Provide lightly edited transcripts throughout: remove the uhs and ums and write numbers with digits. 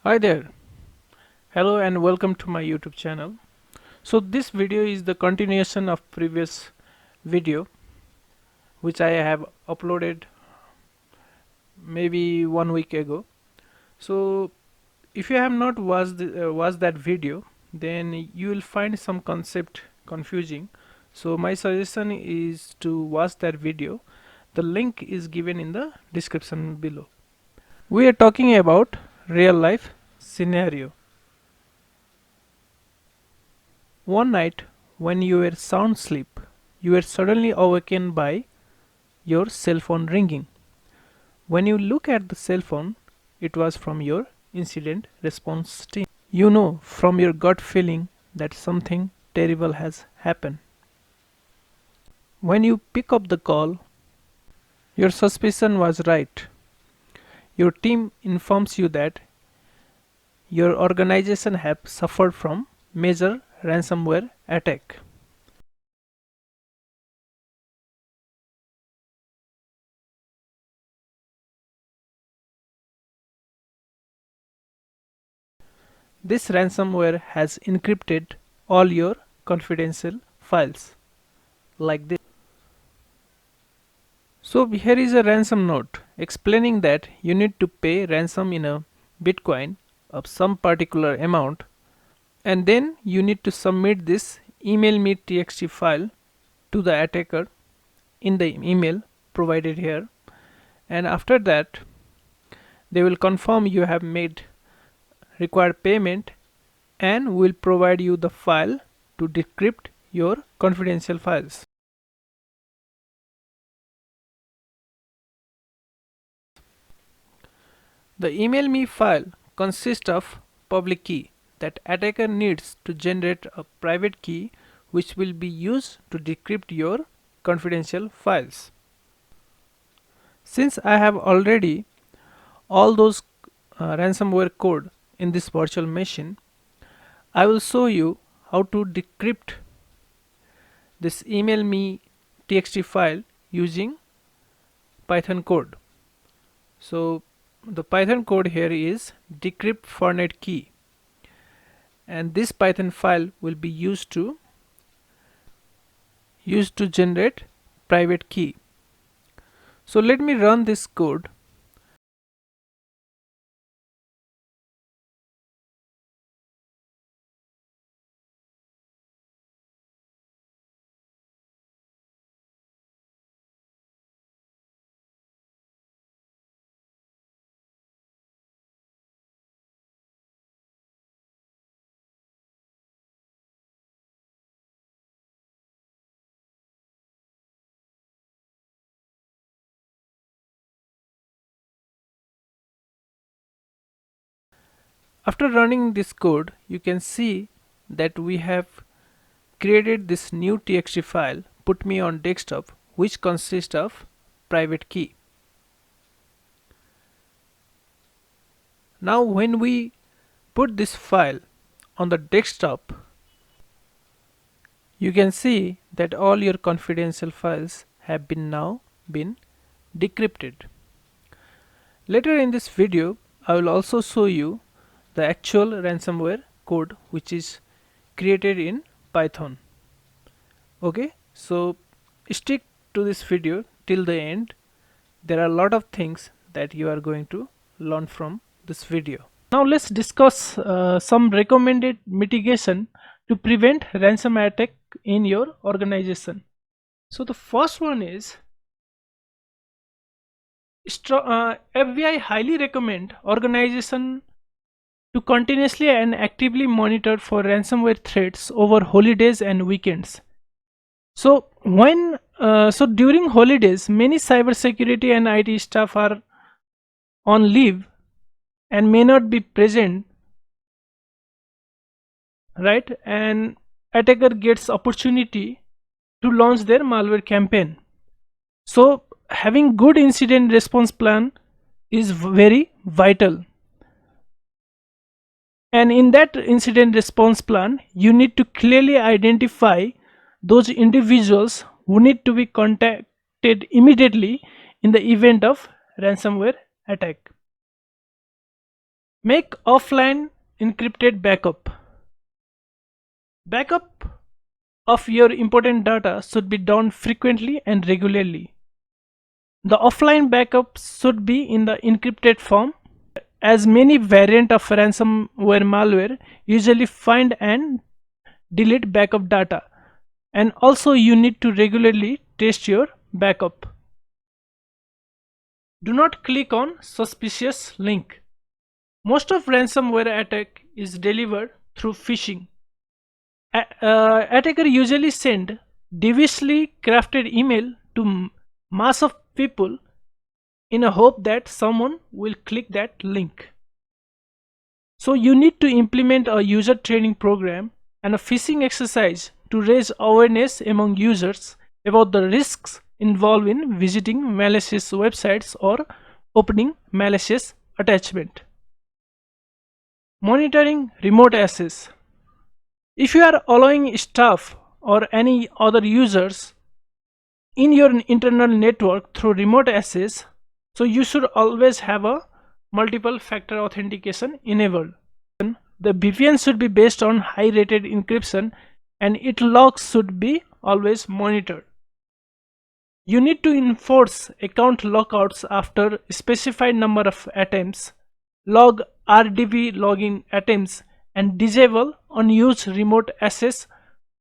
Hi there. Hello and welcome to my YouTube channel. So this video is the continuation of previous video which I have uploaded maybe 1 week ago. So if you have not watched that video, then you will find some concept confusing. So my suggestion is to watch that video. The link is given in the description below. We are talking about real life scenario. One night, when you were sound asleep, you were suddenly awakened by your cell phone ringing. When you look at the cell phone, it was from your incident response team. You know from your gut feeling that something terrible has happened. When you pick up the call, your suspicion was right. Your team informs you that your organization have suffered from major ransomware attack. This ransomware has encrypted all your confidential files like this. So here is a ransom note explaining that you need to pay ransom in a Bitcoin of some particular amount, and then you need to submit this email me txt file to the attacker in the email provided here, and after that they will confirm you have made required payment and will provide you the file to decrypt your confidential files. The email me file consists of public key that attacker needs to generate a private key which will be used to decrypt your confidential files. Since I have already all those ransomware code in this virtual machine, I will show you how to decrypt this email me txt file using Python code. So the Python code here is decrypt fornet key, and this Python file will be used to generate private key. So let me run this code. After running this code, you can see that we have created this new txt file put me on desktop, which consists of private key. Now when we put this file on the desktop, you can see that all your confidential files have been decrypted. Later in this video, I will also show you the actual ransomware code which is created in Python. Okay, so stick to this video till the end. There are a lot of things that you are going to learn from this video. Now let's discuss some recommended mitigation to prevent ransomware attack in your organization. So the first one is FBI highly recommend organization to continuously and actively monitor for ransomware threats over holidays and weekends. So during holidays, many cybersecurity and IT staff are on leave and may not be present, right? And attacker gets opportunity to launch their malware campaign. So having good incident response plan is very vital. And in that incident response plan, you need to clearly identify those individuals who need to be contacted immediately in the event of ransomware attack. Make offline encrypted backup. Backup of your important data should be done frequently and regularly. The offline backups should be in the encrypted form, as many variants of ransomware malware usually find and delete backup data. And also you need to regularly test your backup. Do not click on suspicious link. Most of ransomware attack is delivered through phishing. Attacker usually send deviously crafted email to mass of people in a hope that someone will click that link. So you need to implement a user training program and a phishing exercise to raise awareness among users about the risks involved in visiting malicious websites or opening malicious attachment. Monitoring remote access. If you are allowing staff or any other users in your internal network through remote access, so you should always have a multiple factor authentication enabled. The VPN should be based on high rated encryption and its logs should be always monitored. You need to enforce account lockouts after a specified number of attempts, log RDP login attempts, and disable unused remote access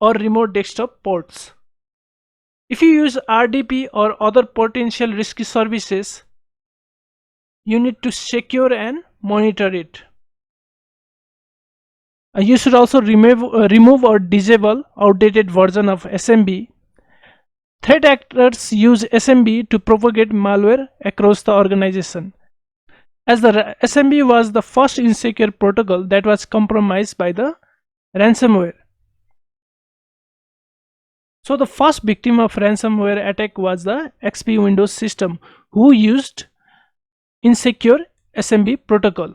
or remote desktop ports. If you use RDP or other potential risky services, you need to secure and monitor it. You should also remove or disable outdated version of SMB. Threat actors use SMB to propagate malware across the organization. As the SMB was the first insecure protocol that was compromised by the ransomware. So the first victim of ransomware attack was the XP Windows system who used insecure SMB protocol.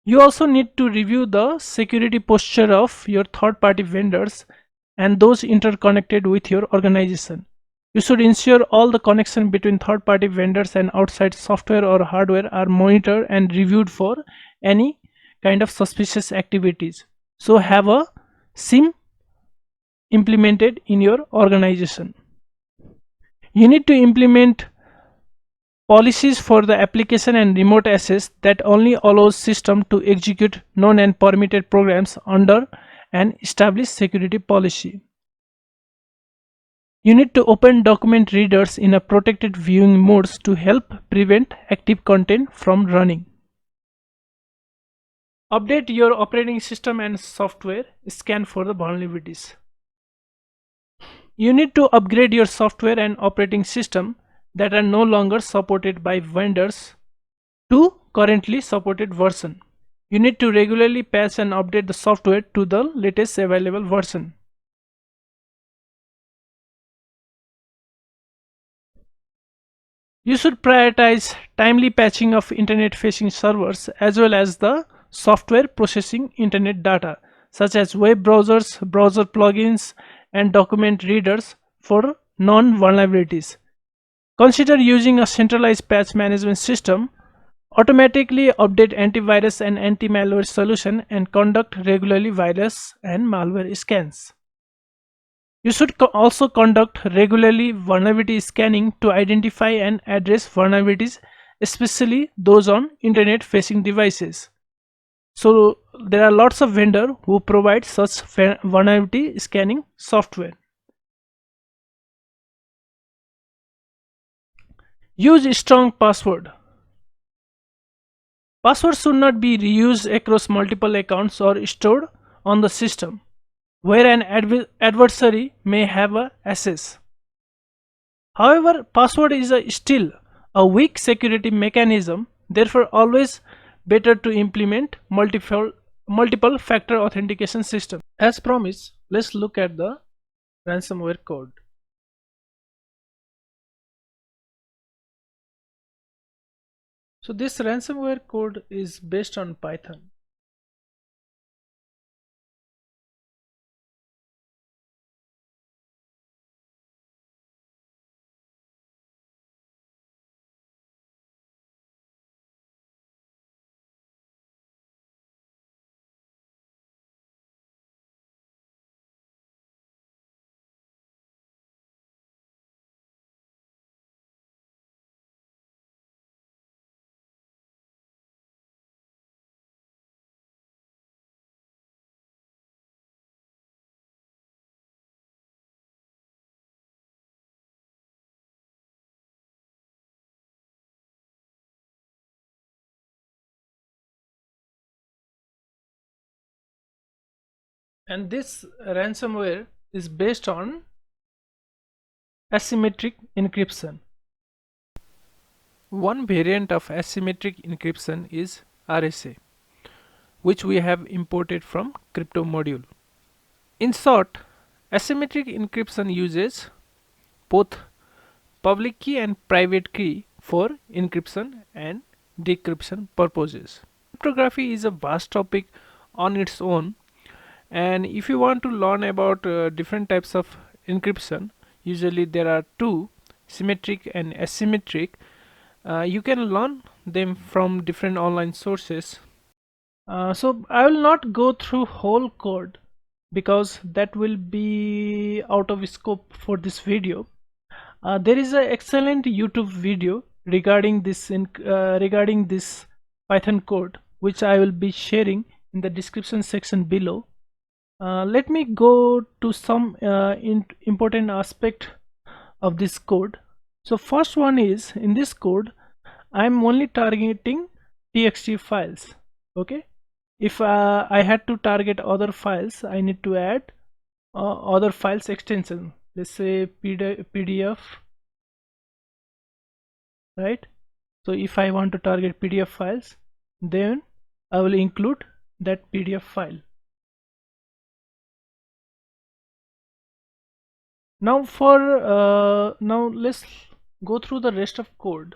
You also need to review the security posture of your third-party vendors and those interconnected with your organization. You should ensure all the connection between third-party vendors and outside software or hardware are monitored and reviewed for any kind of suspicious activities. So have a SIM implemented in your organization. You need to implement policies for the application and remote access that only allows system to execute known and permitted programs under an established security policy. You need to open document readers in a protected viewing modes to help prevent active content from running. Update your operating system and software, scan for the vulnerabilities. You need to upgrade your software and operating system that are no longer supported by vendors to currently supported version. You need to regularly patch and update the software to the latest available version. You should prioritize timely patching of internet facing servers as well as the software processing internet data such as web browsers, browser plugins, and document readers for non vulnerabilities. Consider using a centralized patch management system, automatically update antivirus and anti-malware solution, and conduct regularly virus and malware scans. You should also conduct regularly vulnerability scanning to identify and address vulnerabilities, especially those on internet facing devices. So there are lots of vendors who provide such vulnerability scanning software. Use strong password. Passwords should not be reused across multiple accounts or stored on the system, where an adversary may have access. However, password is still a weak security mechanism, therefore always better to implement multiple factor authentication system. As promised, let's look at the ransomware code. So this ransomware code is based on Python. And this ransomware is based on asymmetric encryption. One variant of asymmetric encryption is RSA, which we have imported from crypto module. In short, asymmetric encryption uses both public key and private key for encryption and decryption purposes. Cryptography is a vast topic on its own, and if you want to learn about different types of encryption, usually there are two, symmetric and asymmetric. You can learn them from different online sources. So I will not go through whole code because that will be out of scope for this video. There is an excellent YouTube video regarding this Python code, which I will be sharing in the description section below. Let me go to some important aspect of this code. So first one is, in this code I am only targeting txt files. Okay, if I had to target other files, I need to add other files extension. Let's say PDF, right? So if I want to target PDF files, then I will include that PDF file. Now now let's go through the rest of code.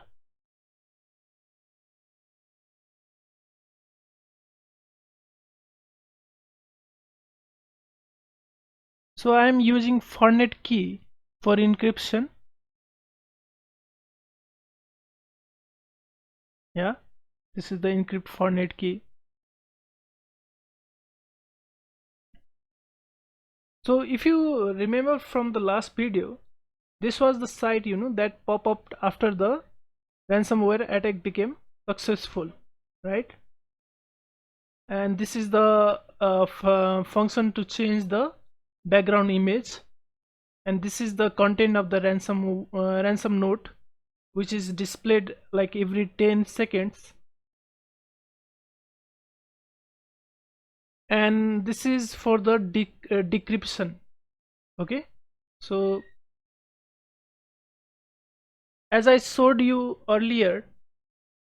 So I am using fornet key for encryption. Yeah, this is the encrypt fornet key. So if you remember from the last video, this was the site that pop up after the ransomware attack became successful, right? And this is the function to change the background image, and this is the content of the ransom note, which is displayed like every 10 seconds. And this is for the decryption. Okay, so as I showed you earlier,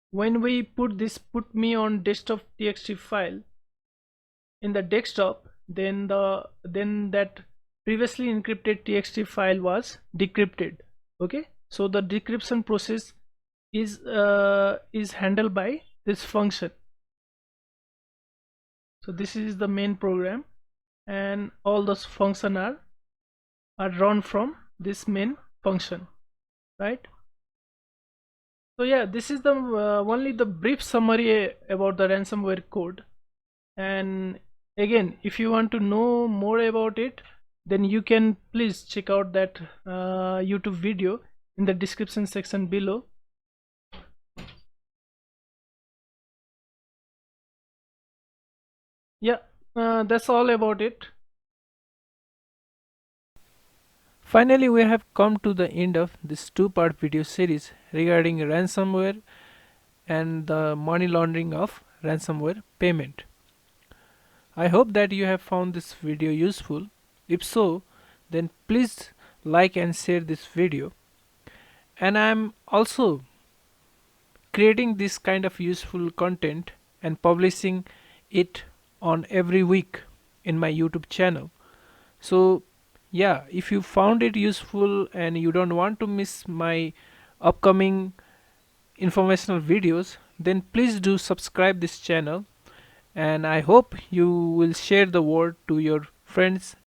when we put this put me on desktop txt file in the desktop, then that previously encrypted txt file was decrypted. Okay, so the decryption process is handled by this function. So this is the main program, and all those functions are run from this main function, right? So yeah, this is the only the brief summary about the ransomware code. And again, if you want to know more about it, then you can please check out that YouTube video in the description section below. Yeah, that's all about it. Finally, we have come to the end of this two-part video series regarding ransomware and the money laundering of ransomware payment. I hope that you have found this video useful. If so, then please like and share this video. And I am also creating this kind of useful content and publishing it on every week in my YouTube channel. So yeah, if you found it useful and you don't want to miss my upcoming informational videos, then please do subscribe this channel, and I hope you will share the word to your friends